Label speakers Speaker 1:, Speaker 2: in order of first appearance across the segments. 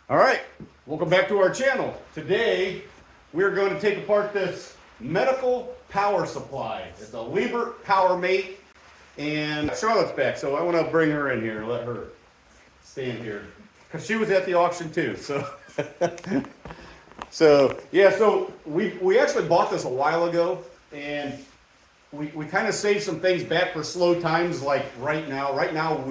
Speaker 1: All right, welcome back to our channel. Today, we're going to take apart this medical power supply. It's a Liebert Power Mate, and Charlotte's back, so I want to bring her in here, let her stand here, because she was at the auction too, so. So we actually bought this a while ago, and we kind of saved some things back for slow times, like right now. Right now,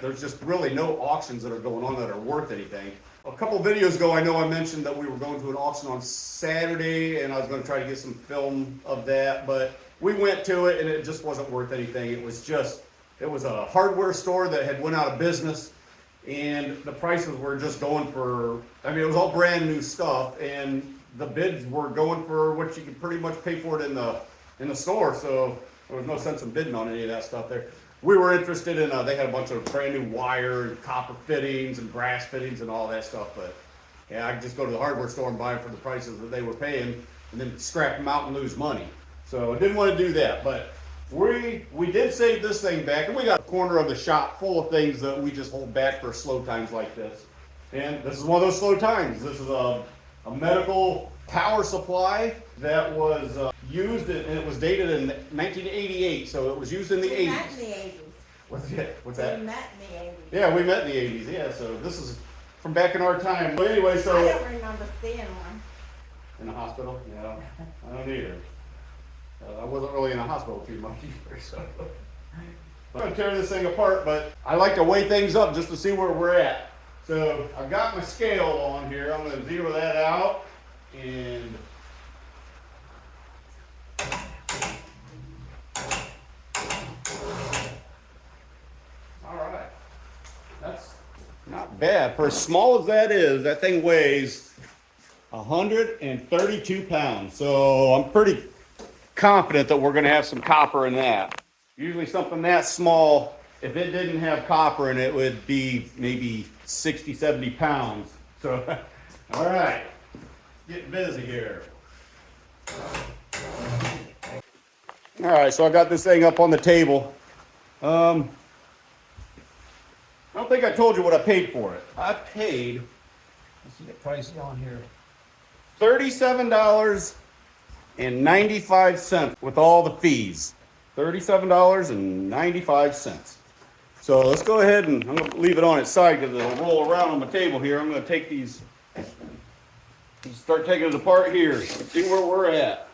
Speaker 1: there's just really no auctions that are going on that are worth anything. A couple of videos ago, I know I mentioned that we were going to an auction on Saturday, and I was going to try to get some film of that, but we went to it, and it just wasn't worth anything. It was a hardware store that had went out of business, and the prices were just going for, it was all brand new stuff, and the bids were going for what you could pretty much pay for it in the store, so there was no sense in bidding on any of that stuff there. We were interested in, they had a bunch of brand new wire and copper fittings and brass fittings and all that stuff, but yeah, I could just go to the hardware store and buy them for the prices that they were paying and then scrap them out and lose money. So I didn't want to do that, but we did save this thing back, and we got a corner of the shop full of things that we just hold back for slow times like this. And this is one of those slow times. This is a medical power supply that was used, and it was dated in 1988, so it was used in the 80s.
Speaker 2: We met in the 80s.
Speaker 1: What's that?
Speaker 2: We met in the 80s.
Speaker 1: Yeah, we met in the 80s, yeah, so this is from back in our time. But anyway, so...
Speaker 2: I don't remember seeing one.
Speaker 1: In the hospital? Yeah, I don't either. I wasn't really in the hospital too much either, so... I'm going to tear this thing apart, but I like to weigh things up just to see where we're at. So I've got my scale on here. I'm going to zero that out, and... Alright, that's not bad. For as small as that is, that thing weighs 132 pounds. So I'm pretty confident that we're going to have some copper in that. Usually something that small, if it didn't have copper in it, it would be maybe 60, 70 pounds. So, alright, getting busy here. Alright, so I got this thing up on the table. I don't think I told you what I paid for it. I paid, let's see the price on here, $37.95 with all the fees. $37.95. So let's go ahead, and I'm going to leave it on its side because it'll roll around on my table here. I'm going to take these, start taking it apart here, see where we're at.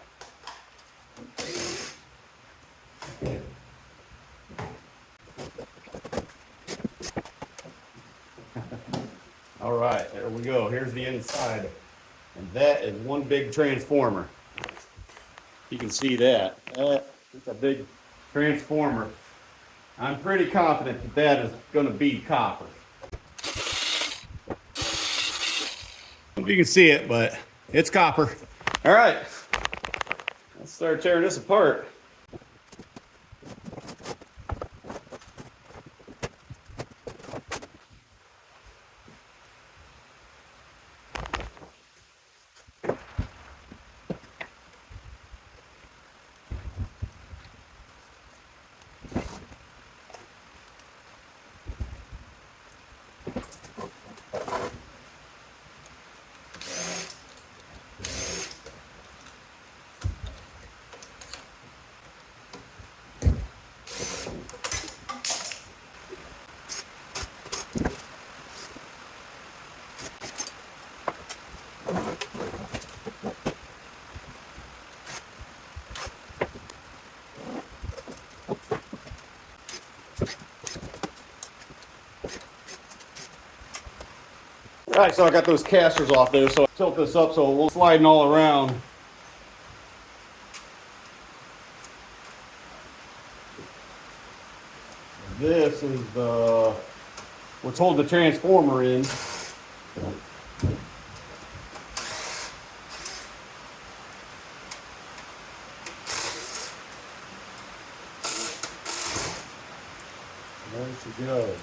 Speaker 1: All right, there we go. Here's the inside. And that is one big transformer. You can see that. It's a big transformer. I'm pretty confident that that is going to be copper. I don't know if you can see it, but it's copper. All right, let's start tearing this apart. All right, so I got those casters off there, so I tilt this up so it won't slide all around. This is what's holding the transformer in. There she goes.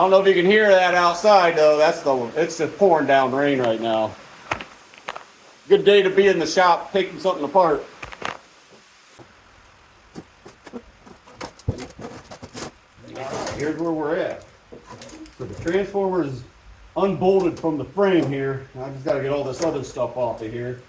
Speaker 1: don't know if you can hear that outside though. It's just pouring down rain right now. Good day to be in the shop taking something apart. Here's where we're at. So the transformer is unbolted from the frame here. I just got to get all this other stuff off of here.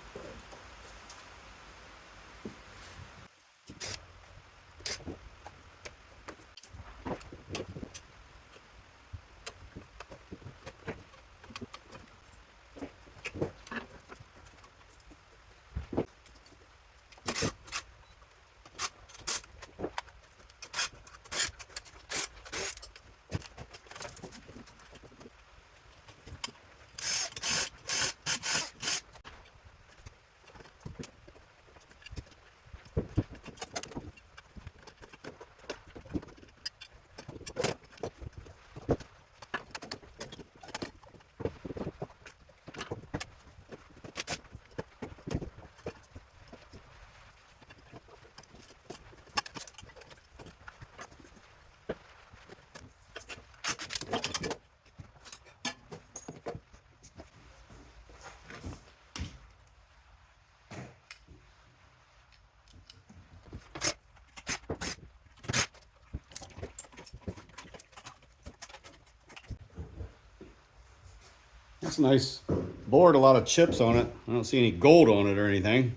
Speaker 1: That's a nice board, a lot of chips on it. I don't see any gold on it or anything.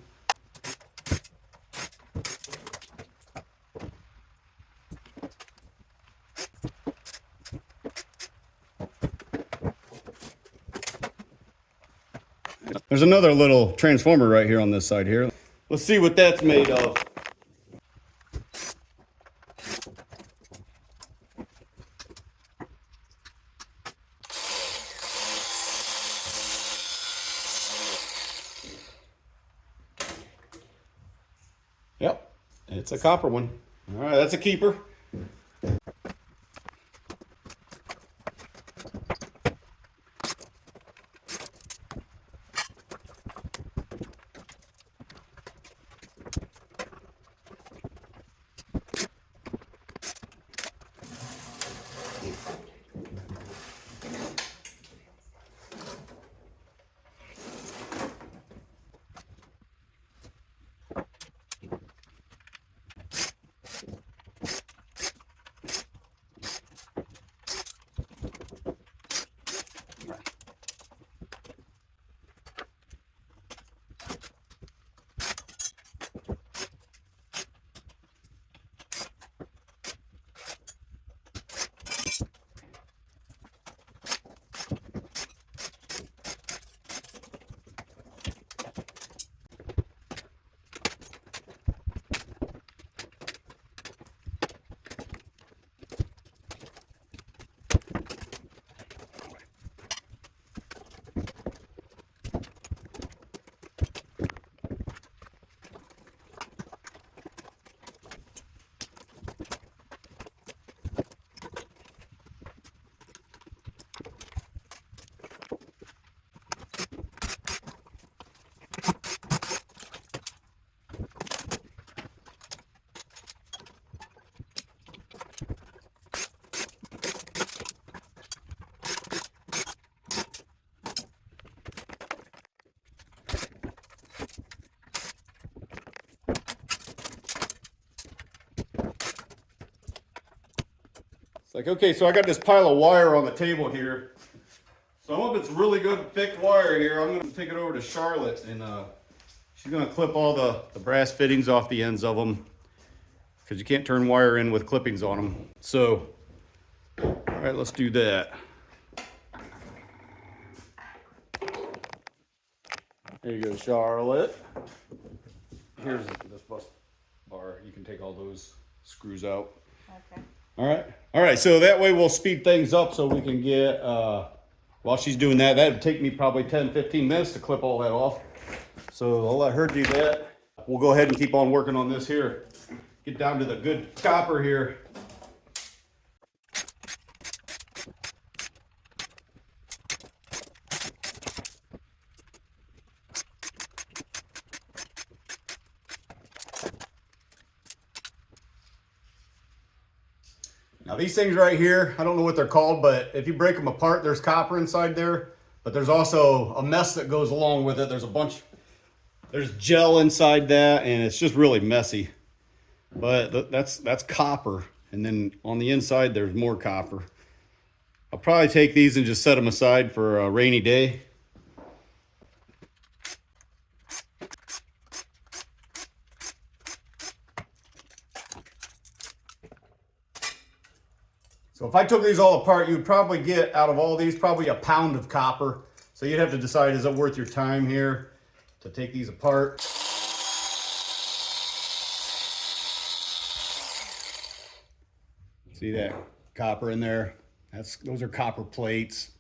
Speaker 1: There's another little transformer right here on this side here. Let's see what that's made of. Yep, it's a copper one. All right, that's a keeper. It's like, okay, so I got this pile of wire on the table here. Some of it's really good thick wire here. I'm gonna take it over to Charlotte and she's gonna clip all the brass fittings off the ends of them because you can't turn wire in with clippings on them. So, all right, let's do that. There you go, Charlotte. Here's this bus bar. You can take all those screws out.
Speaker 2: Okay.
Speaker 1: All right, so that way we'll speed things up so we can get, while she's doing that, that'd take me probably 10, 15 minutes to clip all that off. So I'll let her do that. We'll go ahead and keep on working on this here. Get down to the good copper here. Now these things right here, I don't know what they're called, but if you break them apart, there's copper inside there, but there's also a mess that goes along with it. There's gel inside that, and it's just really messy. But that's copper, and then on the inside there's more copper. I'll probably take these and just set them aside for a rainy day. So if I took these all apart, you would probably get out of all these probably a pound of copper. So you'd have to decide, is it worth your time here to take these apart? See that copper in there? Those are copper plates.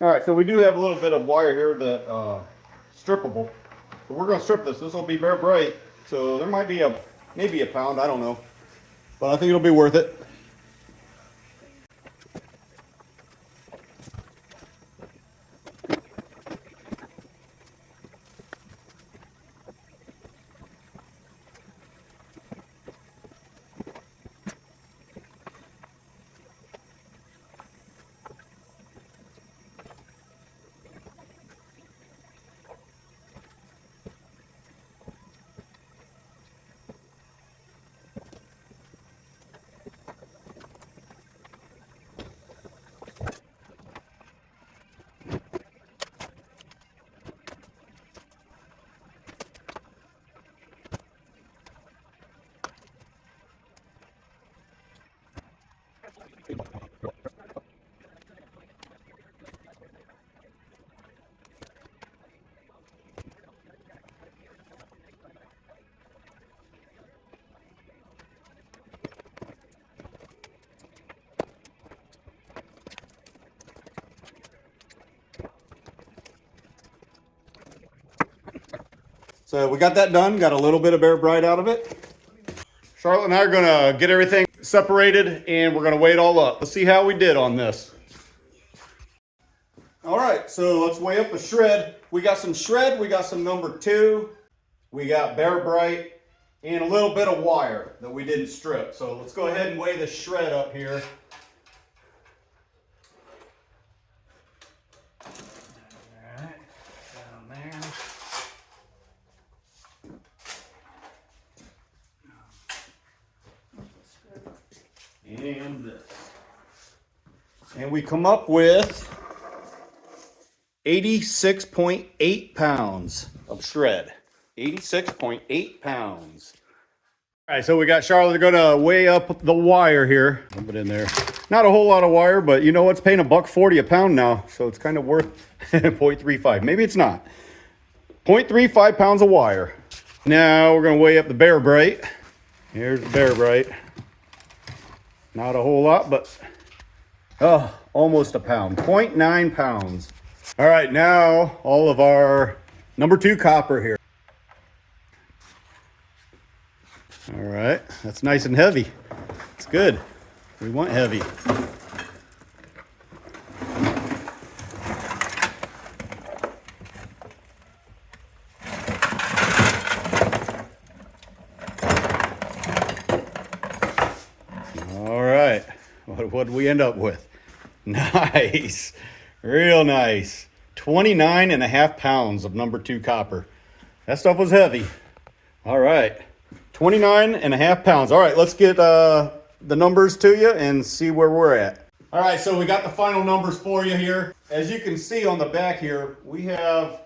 Speaker 1: All right, so we do have a little bit of wire here that strippable. But we're gonna strip this. This will be bare bright, so there might be maybe a pound. I don't know, but I think it'll be worth it. So we got that done, got a little bit of bare bright out of it. Charlotte and I are gonna get everything separated and we're gonna weigh it all up. Let's see how we did on this. All right, so let's weigh up the shred. We got some shred, we got some number 2, we got bare bright, and a little bit of wire that we didn't strip. So let's go ahead and weigh the shred up here. All right, down there. And this. And we come up with 86.8 pounds of shred. 86.8 pounds. All right, so we got Charlotte gonna weigh up the wire here. Dump it in there. Not a whole lot of wire, but you know what's paying $1.40 a pound now, so it's kind of worth 0.35. Maybe it's not. 0.35 pounds of wire. Now we're gonna weigh up the bare bright. Here's the bare bright. Not a whole lot, but almost a pound, 0.9 pounds. All right, now all of our number 2 copper here. All right, that's nice and heavy. It's good. We want heavy. All right, what did we end up with? Nice, real nice. 29.5 pounds of number 2 copper. That stuff was heavy. All right, 29.5 pounds. All right, let's get the numbers to you and see where we're at. All right, so we got the final numbers for you here. As you can see on the back here, we have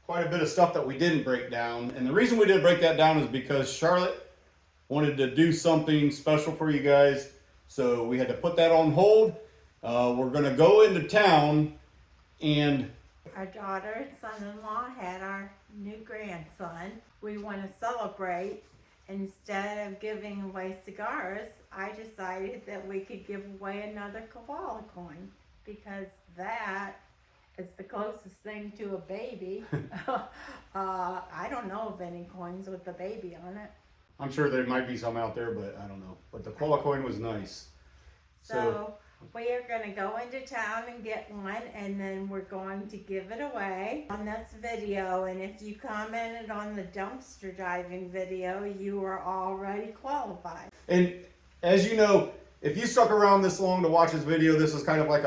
Speaker 1: quite a bit of stuff that we didn't break down. And the reason we didn't break that down is because Charlotte wanted to do something special for you guys. So we had to put that on hold. We're gonna go into town and
Speaker 2: Our daughter and son-in-law had our new grandson. We want to celebrate. Instead of giving away cigars, I decided that we could give away another koala coin because that is the closest thing to a baby. I don't know of any coins with a baby on it.
Speaker 1: I'm sure there might be some out there, but I don't know. But the koala coin was nice.
Speaker 2: So we are going to go into town and get one, and then we're going to give it away on this video. And if you commented on the dumpster diving video, you are already qualified.
Speaker 1: And as you know, if you stuck around this long to watch this video, this is kind of like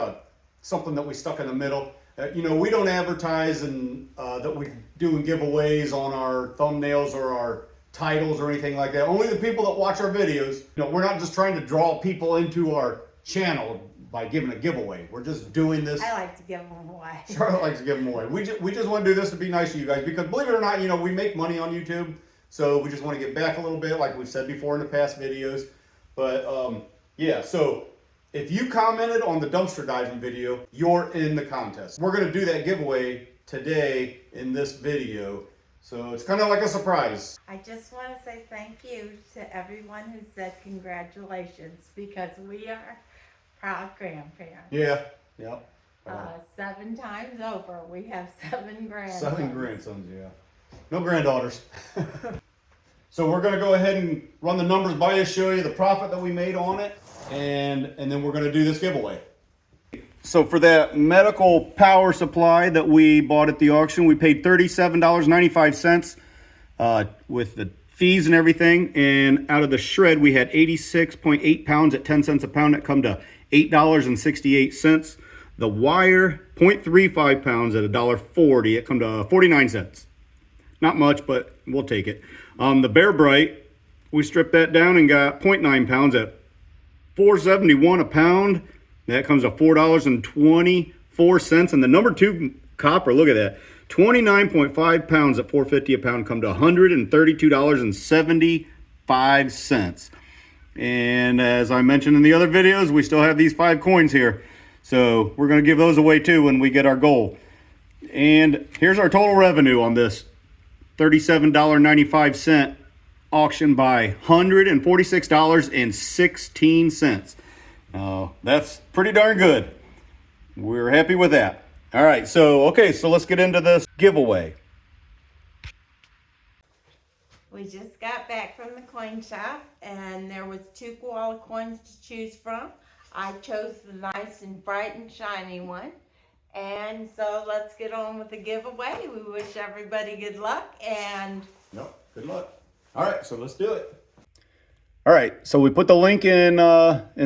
Speaker 1: something that we stuck in the middle. You know, we don't advertise and that we do giveaways on our thumbnails or our titles or anything like that. Only the people that watch our videos. You know, we're not just trying to draw people into our channel by giving a giveaway. We're just doing this.
Speaker 2: I like to give them away.
Speaker 1: Charlotte likes to give them away. We just want to do this to be nice to you guys because believe it or not, you know, we make money on YouTube. So we just want to get back a little bit like we've said before in the past videos. But yeah, so if you commented on the dumpster diving video, you're in the contest. We're going to do that giveaway today in this video. So it's kind of like a surprise.
Speaker 2: I just want to say thank you to everyone who said congratulations because we are proud grandparents.
Speaker 1: Yeah, yeah.
Speaker 2: 7 times over. We have 7 grandsons.
Speaker 1: 7 grandsons, yeah. No granddaughters. So we're gonna go ahead and run the numbers by you, show you the profit that we made on it, and then we're gonna do this giveaway. So for that medical power supply that we bought at the auction, we paid $37.95 with the fees and everything. And out of the shred, we had 86.8 pounds at 10 cents a pound. That come to $8.68. The wire, 0.35 pounds at $1.40. It come to 49 cents. Not much, but we'll take it. The Bear Bright, we stripped that down and got 0.9 pounds at $4.71 a pound. That comes to $4.24. And the number 2 copper, look at that, 29.5 pounds at $4.50 a pound, come to $132.75. And as I mentioned in the other videos, we still have these 5 coins here. So we're going to give those away too when we get our goal. And here's our total revenue on this $37.95 auction by $146.16. That's pretty darn good. We're happy with that. All right, so let's get into this giveaway.
Speaker 2: We just got back from the coin shop, and there was 2 koala coins to choose from. I chose the nice and bright and shiny one. And so let's get on with the giveaway. We wish everybody good luck and...
Speaker 1: Yep, good luck. All right, so let's do it. All right, so we put the link in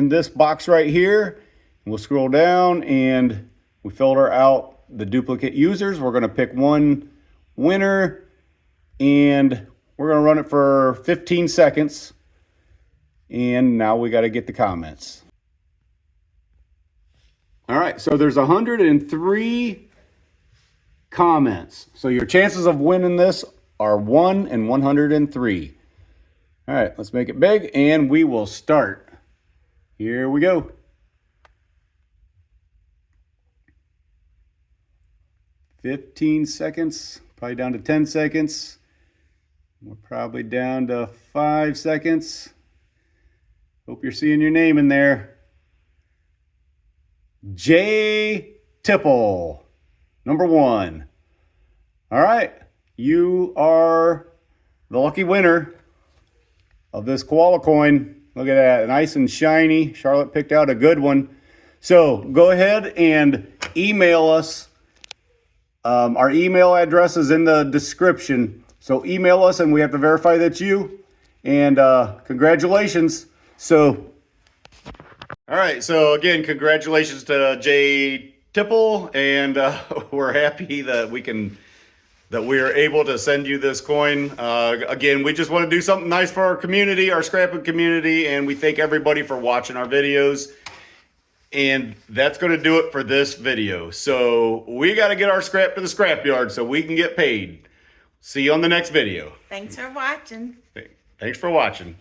Speaker 1: this box right here. We'll scroll down and we filter out the duplicate users. We're gonna pick one winner and we're gonna run it for 15 seconds. And now we gotta get the comments. All right, so there's 103 comments. So your chances of winning this are 1 in 103. All right, let's make it big and we will start. Here we go. 15 seconds, probably down to 10 seconds. We're probably down to 5 seconds. Hope you're seeing your name in there. J. Tipple, number 1. All right, you are the lucky winner of this koala coin. Look at that, nice and shiny. Charlotte picked out a good one. So go ahead and email us. Our email address is in the description. So email us and we have to verify that's you. And congratulations. So, all right, so again, congratulations to Jay Tipple, and we're happy that we are able to send you this coin. Again, we just want to do something nice for our community, our scrapping community, and we thank everybody for watching our videos. And that's going to do it for this video. So we got to get our scrap to the scrapyard so we can get paid. See you on the next video.
Speaker 2: Thanks for watching.
Speaker 1: Thanks for watching.